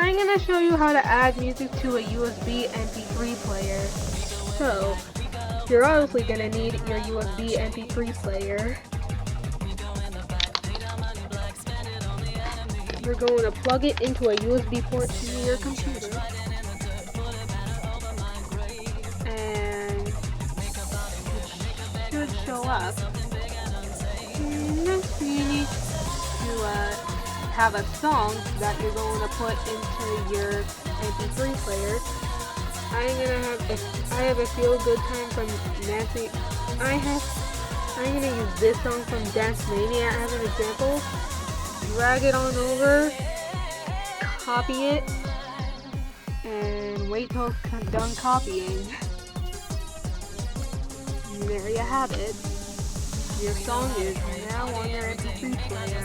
I'm gonna show you how to add music to a USB mp3 player. So, you're obviously gonna need your USB mp3 player. You're going to plug it into a USB port to your computer. And it should show up. Next, you need to have a song that you're going to put into your mp3 player. I have a feel good time from Nancy. I'm gonna use this song from Dance Mania as an example. Drag it on over, copy it, and wait till it's done copying. And there you have it. Your song is now on your mp3 player.